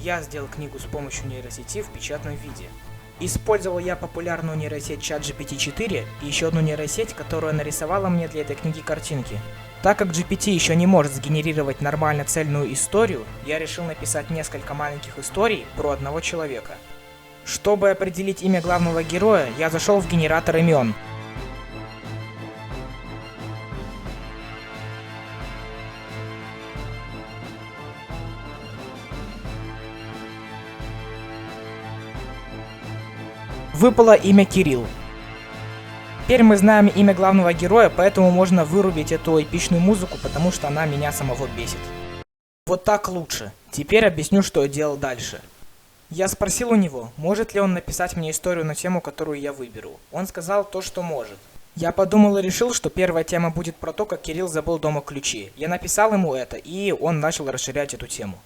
Я сделал книгу с помощью нейросети в печатном виде. Использовал я популярную нейросеть ChatGPT-4 и еще одну нейросеть, которая нарисовала мне для этой книги картинки. Так как GPT еще не может сгенерировать нормально цельную историю, я решил написать несколько маленьких историй про одного человека. Чтобы определить имя главного героя, я зашел в генератор имен. Выпало имя Кирилл. Теперь мы знаем имя главного героя, поэтому можно вырубить эту эпичную музыку, потому что она меня самого бесит. Вот так лучше. Теперь объясню, что я делал дальше. Я спросил у него, может ли он написать мне историю на тему, которую я выберу. Он сказал то, что может. Я подумал и решил, что первая тема будет про то, как Кирилл забыл дома ключи. Я написал ему это, и он начал расширять эту тему.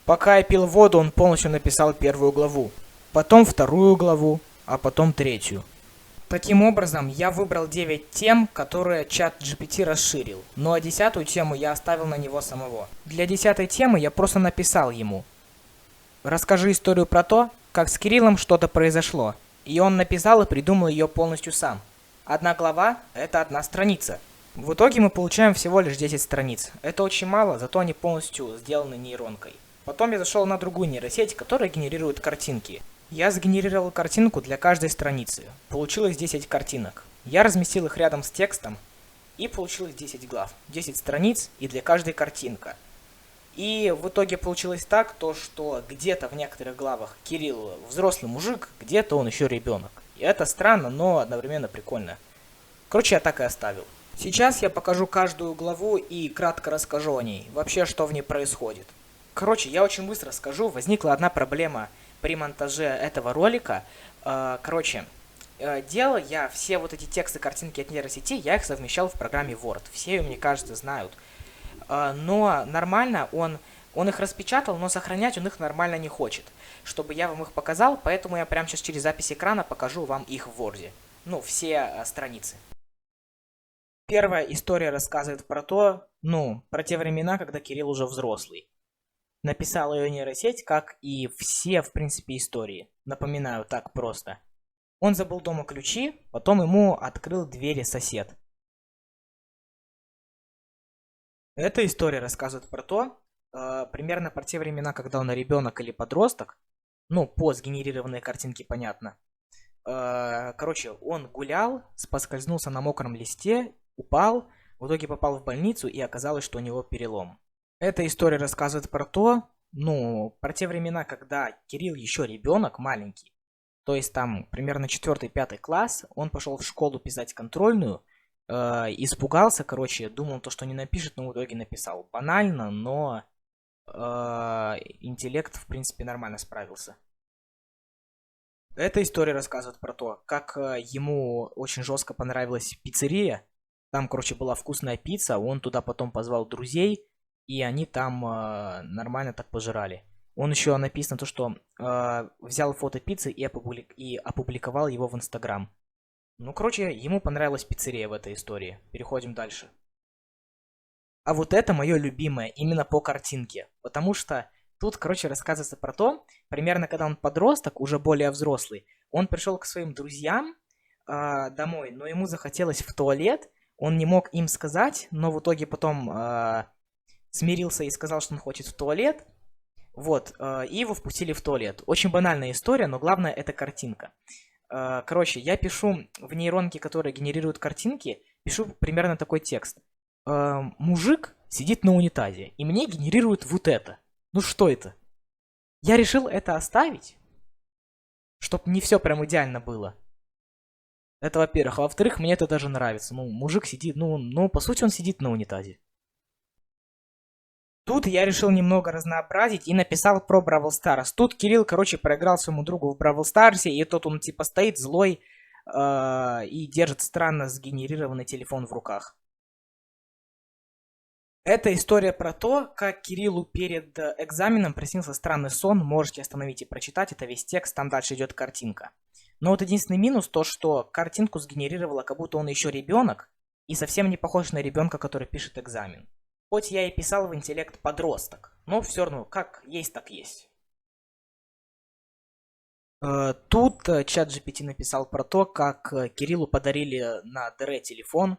Пока я пил воду, он полностью написал первую главу, потом вторую главу, а потом третью. Таким образом, я выбрал 9 тем, которые ChatGPT расширил, ну а 10-ю тему я оставил на него самого. Для 10-й темы я просто написал ему: расскажи историю про то, как с Кириллом что-то произошло. И он написал и придумал ее полностью сам. Одна глава — это одна страница. В итоге мы получаем всего лишь 10 страниц. Это очень мало, зато они полностью сделаны нейронкой. Потом я зашел на другую нейросеть, которая генерирует картинки. Я сгенерировал картинку для каждой страницы. Получилось 10 картинок. Я разместил их рядом с текстом, и получилось 10 глав. 10 страниц, и для каждой картинка. И в итоге получилось так, что где-то в некоторых главах Кирилл взрослый мужик, где-то он еще ребенок. И это странно, но одновременно прикольно. Короче, я так и оставил. Сейчас я покажу каждую главу и кратко расскажу о ней. Вообще, что в ней происходит. Короче, я очень быстро скажу, возникла одна проблема при монтаже этого ролика. Делал я все вот эти тексты, картинки от нейросети, я их совмещал в программе Word. Все ее, мне кажется, знают. Но нормально он их распечатал, но сохранять он их нормально не хочет. Чтобы я вам их показал, поэтому я прямо сейчас через запись экрана покажу вам их в Word. Ну, все страницы. Первая история рассказывает про про те времена, когда Кирилл уже взрослый. Написала ее нейросеть, как и все, в принципе, истории. Напоминаю, так просто. Он забыл дома ключи, потом ему открыл двери сосед. Эта история рассказывает про примерно про те времена, когда он ребенок или подросток. Ну, по сгенерированной картинке понятно. Он гулял, поскользнулся на мокром листе, упал, в итоге попал в больницу и оказалось, что у него перелом. Эта история рассказывает про про те времена, когда Кирилл еще ребенок, маленький. То есть там примерно 4-5 класс, он пошел в школу писать контрольную, испугался, думал что не напишет, но в итоге написал. Банально, но интеллект в принципе нормально справился. Эта история рассказывает про то, как ему очень жестко понравилась пиццерия. Там, была вкусная пицца, он туда потом позвал друзей, и они там нормально так пожирали. Он еще написано что взял фото пиццы и опубликовал его в Инстаграм. Ему понравилась пиццерия в этой истории. Переходим дальше. А вот это мое любимое, именно по картинке. Потому что тут, рассказывается про примерно когда он подросток, уже более взрослый, он пришел к своим друзьям домой, но ему захотелось в туалет, он не мог им сказать, но в итоге потом смирился и сказал, что он хочет в туалет. И его впустили в туалет. Очень банальная история, но главное это картинка. Я пишу в нейронке, которая генерирует картинки, пишу примерно такой текст. Мужик сидит на унитазе, и мне генерирует вот это. Ну что это? Я решил это оставить, чтобы не все прям идеально было. Это во-первых. А во-вторых, мне это даже нравится. Мужик сидит, по сути он сидит на унитазе. Тут я решил немного разнообразить и написал про Бравл Старс. Тут Кирилл, проиграл своему другу в Бравл Старсе, и тот он стоит злой и держит странно сгенерированный телефон в руках. Это история про то, как Кириллу перед экзаменом приснился странный сон. Можете остановить и прочитать, это весь текст, там дальше идет картинка. Но вот единственный минус что картинку сгенерировала, как будто он еще ребенок, и совсем не похож на ребенка, который пишет экзамен. Хоть я и писал в интеллект подросток, но все равно, как есть, так есть. Тут чат GPT написал про то, как Кириллу подарили на ДР телефон,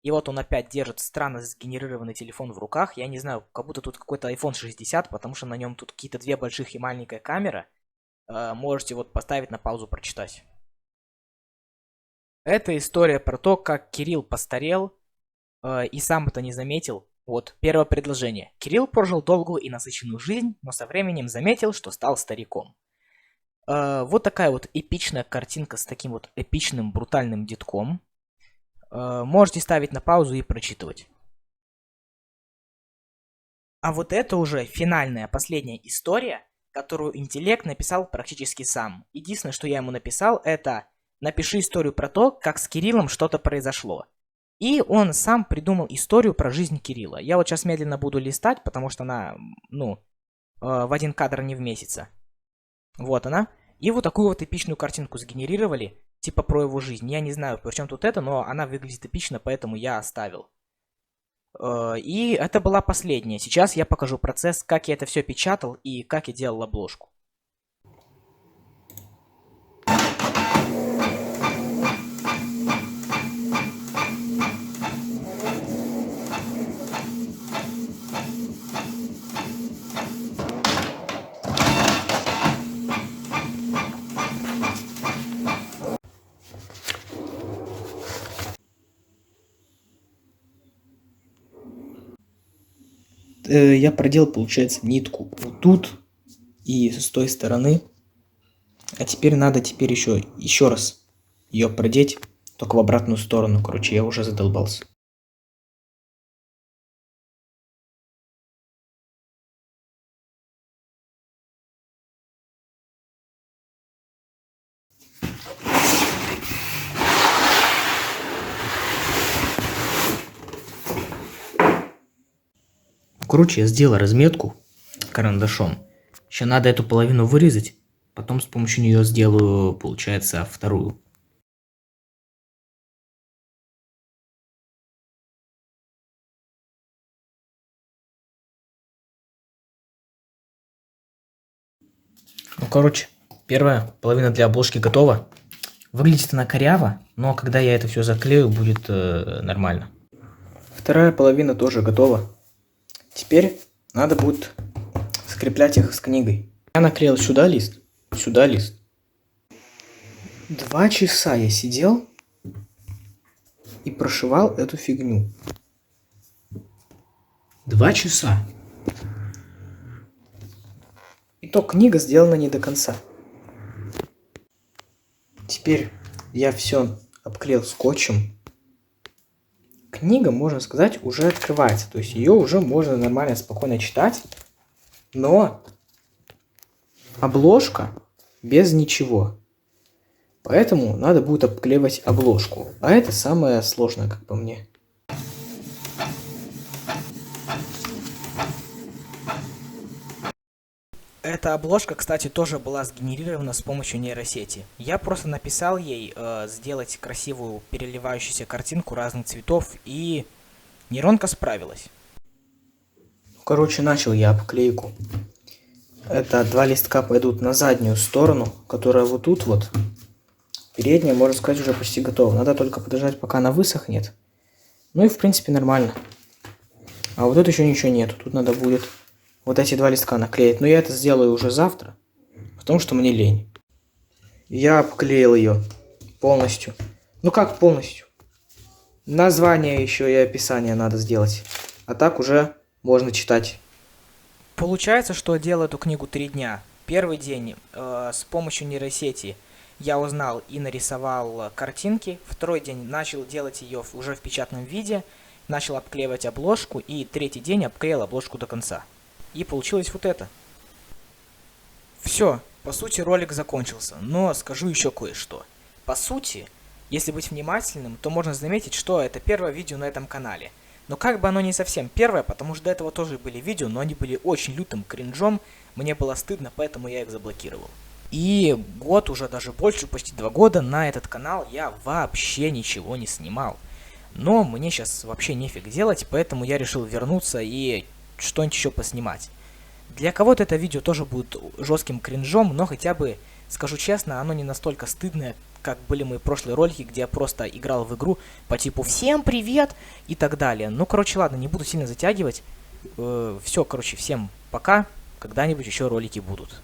и вот он опять держит странно сгенерированный телефон в руках. Я не знаю, как будто тут какой-то iPhone 60, потому что на нем тут какие-то две больших и маленькая камера. Можете вот поставить на паузу, прочитать. Это история про то, как Кирилл постарел и сам это не заметил. Вот, первое предложение. Кирилл прожил долгую и насыщенную жизнь, но со временем заметил, что стал стариком. Вот такая вот эпичная картинка с таким вот эпичным брутальным детком. Можете ставить на паузу и прочитывать. А вот это уже финальная, последняя история, которую интеллект написал практически сам. Единственное, что я ему написал, это напиши историю про то, как с Кириллом что-то произошло. И он сам придумал историю про жизнь Кирилла. Я вот сейчас медленно буду листать, потому что она, в один кадр не вместится. Вот она. И вот такую вот эпичную картинку сгенерировали, типа про его жизнь. Я не знаю, при чем тут это, но она выглядит эпично, поэтому я оставил. И это была последняя. Сейчас я покажу процесс, как я это все печатал и как я делал обложку. Я продел, получается, нитку вот тут и с той стороны. А теперь надо еще раз ее продеть, только в обратную сторону. Короче, я уже задолбался. Короче, я сделал разметку карандашом. Еще надо эту половину вырезать. Потом с помощью нее сделаю, получается, вторую. Ну, короче, первая половина для обложки готова. Выглядит она коряво, но когда я это все заклею, будет нормально. Вторая половина тоже готова. Теперь надо будет скреплять их с книгой. Я наклеил сюда лист, сюда лист. 2 часа я сидел и прошивал эту фигню. 2 часа. И то книга сделана не до конца. Теперь я все обклеил скотчем. Книга, можно сказать, уже открывается. То есть ее уже можно нормально, спокойно читать. Но обложка без ничего. Поэтому надо будет обклеивать обложку. А это самое сложное, как по мне. Эта обложка, кстати, тоже была сгенерирована с помощью нейросети. Я просто написал ей сделать красивую переливающуюся картинку разных цветов, и нейронка справилась. Короче, начал я обклейку. Это 2 листка пойдут на заднюю сторону, которая вот тут вот. Передняя, можно сказать, уже почти готова. Надо только подождать, пока она высохнет. Ну и в принципе нормально. А вот тут еще ничего нету. Тут надо будет вот эти 2 листка наклеить. Но я это сделаю уже завтра, потому что мне лень. Я обклеил ее полностью. Ну как полностью? Название еще и описание надо сделать. А так уже можно читать. Получается, что делал эту книгу 3 дня. Первый день с помощью нейросети я узнал и нарисовал картинки. Второй день начал делать ее уже в печатном виде. Начал обклеивать обложку. И третий день обклеил обложку до конца. И получилось вот это. Все, по сути ролик закончился. Но скажу еще кое-что. По сути, если быть внимательным, то можно заметить, что это первое видео на этом канале. Но как бы оно не совсем первое, потому что до этого тоже были видео, но они были очень лютым кринжом. Мне было стыдно, поэтому я их заблокировал. И год, уже даже больше, почти 2 года на этот канал я вообще ничего не снимал. Но мне сейчас вообще нефиг делать, поэтому я решил вернуться и что-нибудь еще поснимать. Для кого-то это видео тоже будет жестким кринжом, но хотя бы, скажу честно, оно не настолько стыдное, как были мои прошлые ролики, где я просто играл в игру по типу «Всем привет!» и так далее. Ну, короче, ладно, не буду сильно затягивать. Все, короче, всем пока. Когда-нибудь еще ролики будут.